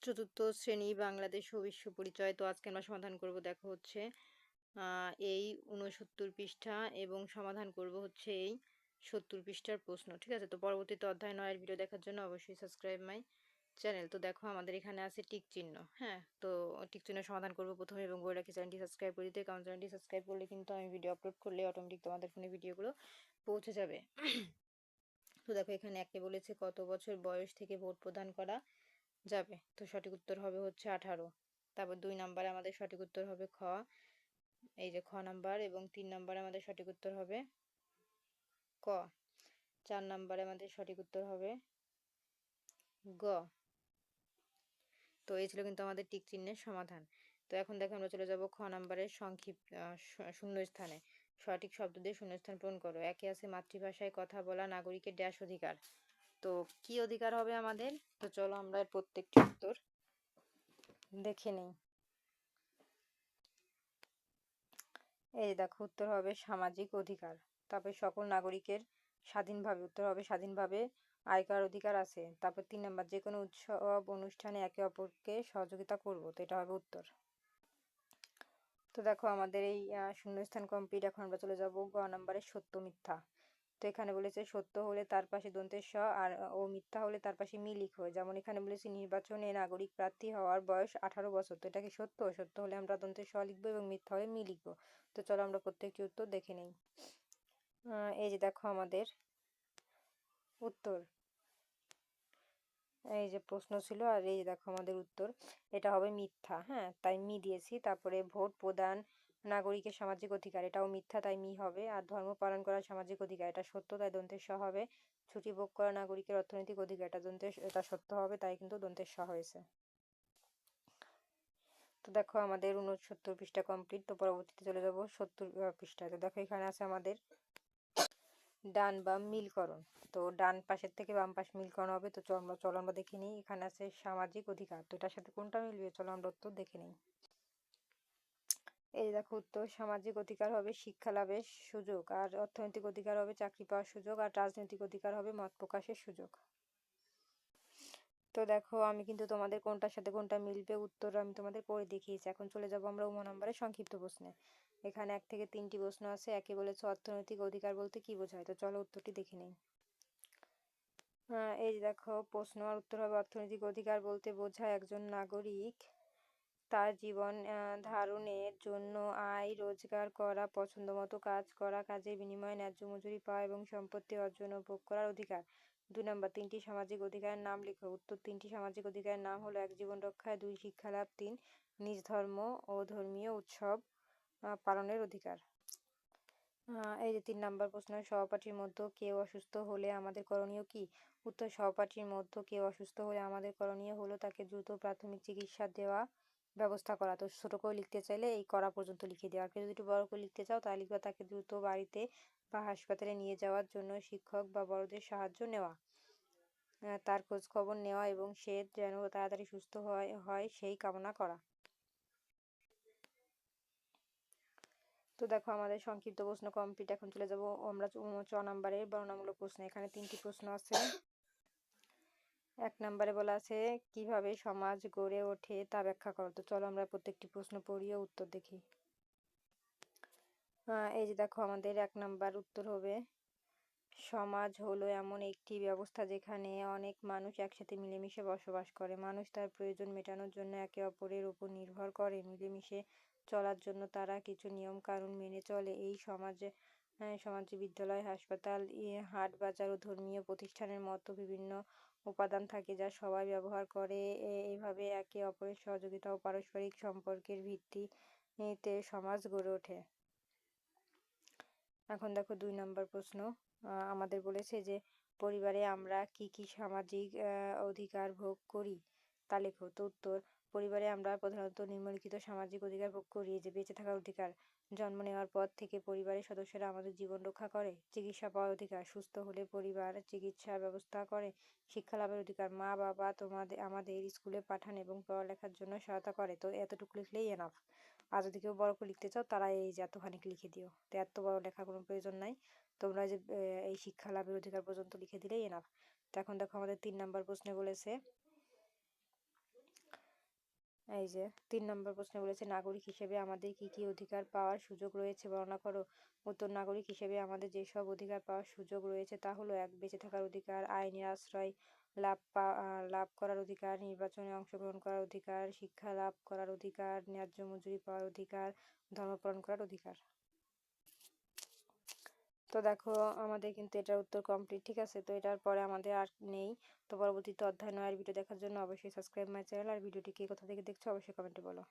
চতুর্থ শ্রেণী বাংলাদেশ ও বিশ্ব পরিচয়। তো আজকে আমরা সমাধান করব, দেখো হচ্ছে এই ৬৯ পৃষ্ঠা এবং সমাধান করব হচ্ছে এই ৭০ পৃষ্ঠার প্রশ্ন। ঠিক আছে? তো পরবর্তীতে অধ্যায় ৯ এর ভিডিও দেখার জন্য অবশ্যই সাবস্ক্রাইব মাই চ্যানেল। তো দেখো আমাদের এখানে আছে টিক চিহ্ন। হ্যাঁ? তো টিক চিহ্ন সমাধান করব প্রথমে এবং বলে রাখি চ্যানেলটি সাবস্ক্রাইব করে দিতে, কারণ চ্যানেলটি সাবস্ক্রাইব করলে কিন্তু আমি ভিডিও আপলোড করলে অটোমেটিক তোমাদের ফোনে ভিডিওগুলো পৌঁছে যাবে। তো দেখো এখানে একে বলেছে কত বছর বয়স থেকে ভোট প্রদান করা যাবে। তো সঠিক উত্তর হবে হচ্ছে 18। তারপর 2 নাম্বারে আমাদের সঠিক উত্তর হবে খ। এই যে খ নাম্বার, এবং 3 নাম্বারে আমাদের সঠিক উত্তর হবে ক। 4 নাম্বারে আমাদের সঠিক উত্তর হবে গ। তো এই ছিল কিন্তু আমাদের টিক চিহ্নের সমাধান। তো এখন দেখো আমরা চলে যাব খ নাম্বারের সংক্ষিপ্ত শূন্য স্থানে। সঠিক শব্দ দিয়ে শূন্যস্থান পূরণ করো। একে আছে মাতৃভাষায় কথা বলা নাগরিকের ড্যাশ অধিকার। তো কি অধিকার হবে আমাদের? তো চলো আমরা এর প্রত্যেকটি উত্তর দেখে নেই। এই দেখো উত্তর হবে সামাজিক অধিকার। তারপরে সকল নাগরিকের স্বাধীনভাবে, উত্তর হবে স্বাধীনভাবে আয় করার অধিকার আছে। তারপর 3 নাম্বার যে কোনো উৎসব অনুষ্ঠানে একে অপরকে সহযোগিতা করব, তো এটা হবে উত্তর। তো দেখো আমাদের এই শূন্যস্থান কমপ্লিট। এখন আমরা চলে যাব গ নাম্বারে সত্য মিথ্যা। তো এখানে বলেছে সত্য হলে তার পাশে দন্তের স আর ও মিথ্যা হলে তার পাশে মি লিখো। যেমন এখানে বলেছে নির্বাচনে নাগরিক প্রার্থী হওয়ার বয়স 18 বছর। তো এটা কি সত্য? সত্য হলে আমরা দন্তের স লিখবো এবং মিথ্যা হলে মি লিখবো। তো চলো আমরা প্রত্যেকটি উত্তর দেখে নেই। এই যে দেখো আমাদের উত্তর, এই যে প্রশ্ন ছিল আর এই যে দেখো আমাদের উত্তর। এটা হবে মিথ্যা। হ্যাঁ, তাই মি দিয়েছি। তারপরে ভোট প্রদান নাগরিকের সামাজিক অধিকার, এটাও মিথ্যা, তাই মি হবে। আর ধর্ম পালন করার সামাজিক অধিকার, এটা সত্য, তাই দন্তের স হবে। ছুটি ভোগ করা নাগরিকের অর্থনৈতিক অধিকার, এটা সত্য হবে, তাই কিন্তু দন্তের স হয়েছে। তো দেখো আমাদের 69 পৃষ্ঠা কমপ্লিট। তো পরবর্তীতে চলে যাব 70 পৃষ্ঠায়। তো দেখো এখানে আছে আমাদের ডান বাম মিলকরণ। তো ডান পাশের থেকে বাম পাশ মিলকরণ হবে। তো চলো আমরা দেখে নিই। এখানে আছে সামাজিক অধিকার, তো এটার সাথে কোনটা মিলবে? চলো আমরা উত্তর দেখে নিই। এই দেখো উত্তর, সামাজিক অধিকার হবে শিক্ষা লাভের সুযোগ, আর অর্থনৈতিক অধিকার হবে চাকরি পাওয়ার সুযোগ, আর রাজনৈতিক অধিকার হবে মত প্রকাশের সুযোগ। তো দেখো আমি কিন্তু তোমাদের কোনটার সাথে কোনটা মিলবে উত্তর আমি তোমাদের করে দেখিয়েছি। এখন চলে যাব আমরা নম্বরে সংক্ষিপ্ত প্রশ্নে। এখানে 1 থেকে 3টি প্রশ্ন আছে। একে বলেছে অর্থনৈতিক অধিকার বলতে কি বোঝায়? তো চলো উত্তরটি দেখে নিই। এই যে দেখো প্রশ্ন আর উত্তর হবে অর্থনৈতিক অধিকার বলতে বোঝায় একজন নাগরিক তার জীবন ধারণের জন্য আয় রোজগার করা, পছন্দমতো কাজ করা, কাজের বিনিময়ে ন্যায্য মজুরি পাওয়া এবং সম্পত্তি অর্জন ও ভোগ করার অধিকার। 2 নাম্বার 3টি সামাজিক অধিকারের নাম লিখো। উত্তর, 3টি সামাজিক অধিকারের নাম হলো 1 জীবন রক্ষা, 2 শিক্ষা লাভ, 3 নিজ ধর্ম ও ধর্মীয় উৎসব পালনের অধিকার। এই যে 3 নাম্বার প্রশ্ন, সহপাঠীর মধ্যে কেউ অসুস্থ হলে আমাদের করণীয় কি? উত্তর, সহপাঠীর মধ্যে কেউ অসুস্থ হলে আমাদের করণীয় হলো তাকে দ্রুত প্রাথমিক চিকিৎসা দেওয়া ব্যবস্থা করা। তো ছোট করে লিখতে চাইলে এই করা পর্যন্ত লিখে দেওয়া। আর কেউ যদি বড় করে লিখতে চাও তাহলে লিখবা তাকে দ্রুত বাড়িতে বা হাসপাতালে নিয়ে যাওয়ার জন্য শিক্ষক বা বড়দের সাহায্য নেওয়া, তার খোঁজ খবর নেওয়া এবং সে যেন তাড়াতাড়ি সুস্থ হয় সেই কামনা করা। তো দেখো আমাদের সংক্ষিপ্ত প্রশ্ন কমপ্লিট। এখন চলে যাব আমরা চ নাম্বারের বর্ণনামূলক প্রশ্ন। এখানে 3টি প্রশ্ন আছে। 1 নাম্বারে বলা আছে কিভাবে সমাজ গড়ে ওঠে তা ব্যাখ্যা করো। তো চলো আমরা প্রত্যেকটি প্রশ্ন পড়ি ও উত্তর দেখি। এই যে দেখো আমাদের 1 নাম্বার উত্তর হবে সমাজ হলো এমন একটি ব্যবস্থা যেখানে অনেক মানুষ একসাথে মিলেমিশে বসবাস করে। মানুষ তার প্রয়োজন মেটানোর জন্য একে অপরের উপর নির্ভর করে। মিলেমিশে চলার জন্য তারা কিছু নিয়ম কানুন মেনে চলে। এই সমাজে বিদ্যালয়, হাসপাতাল, হাট বাজার ও ধর্মীয় প্রতিষ্ঠানের মতো বিভিন্ন উপাদান থাকে যা সবাই ব্যবহার করে। এইভাবে একে অপরের সহযোগিতা ও পারস্পরিক সম্পর্কের ভিত্তিতে সমাজ গড়ে ওঠে। এখন দেখো 2 নাম্বার প্রশ্ন। আমাদের বলেছে যে পরিবারে আমরা কি কি সামাজিক অধিকার ভোগ করি তা লেখো। তো উত্তর, পরিবারে আমরা প্রধানত নিম্নলিখিত সামাজিক অধিকার ভোগ করি। যে বেঁচে থাকার অধিকার, জন্ম নেওয়ার পর থেকে পরিবারের সদস্যরা আমাদের জীবন রক্ষা করে। চিকিৎসা পাওয়ার অধিকার, সুস্থ হলে পরিবার চিকিৎসার ব্যবস্থা করে। শিক্ষা লাভের অধিকার, মা বাবা আমাদের স্কুলে পাঠান এবং পড়ালেখার জন্য সহায়তা করে। তো এতটুকু লিখলেই এনাফ। আর যদি কেউ বড় করে লিখতে চাও তারা এই যে এতখানি লিখে দিও। তো এত বড় লেখার কোনো প্রয়োজন নাই। তোমরা যে এই শিক্ষা লাভের অধিকার পর্যন্ত লিখে দিলেই এনাফ। তো এখন দেখো আমাদের 3 নাম্বার প্রশ্নে বলেছে এই যে 3 নম্বর প্রশ্নে বলেছে, নাগরিক হিসেবে আমাদের কি কি অধিকার পাওয়ার সুযোগ রয়েছে বর্ণনা করো। উত্তর, নাগরিক হিসেবে আমাদের যেসব অধিকার পাওয়ার সুযোগ রয়েছে তা হলো: 1. বেঁচে থাকার অধিকার, আইনের আশ্রয় লাভ করার অধিকার, নির্বাচনে অংশগ্রহণ করার অধিকার, শিক্ষা লাভ করার অধিকার, ন্যায্য মজুরি পাওয়ার অধিকার, ধর্ম পালন করার অধিকার। তো দেখো আমাদের কিন্তু এটার উত্তর কমপ্লিট, ঠিক আছে। তো এটার পরে আমাদের আর নেই। তো পরবর্তীতে অধ্যায় 9 ভিডিও দেখার জন্য অবশ্যই সাবস্ক্রাইব মাই চ্যানেল, আর ভিডিওটি কে কোথা থেকে দেখছো অবশ্যই কমেন্টে বলো।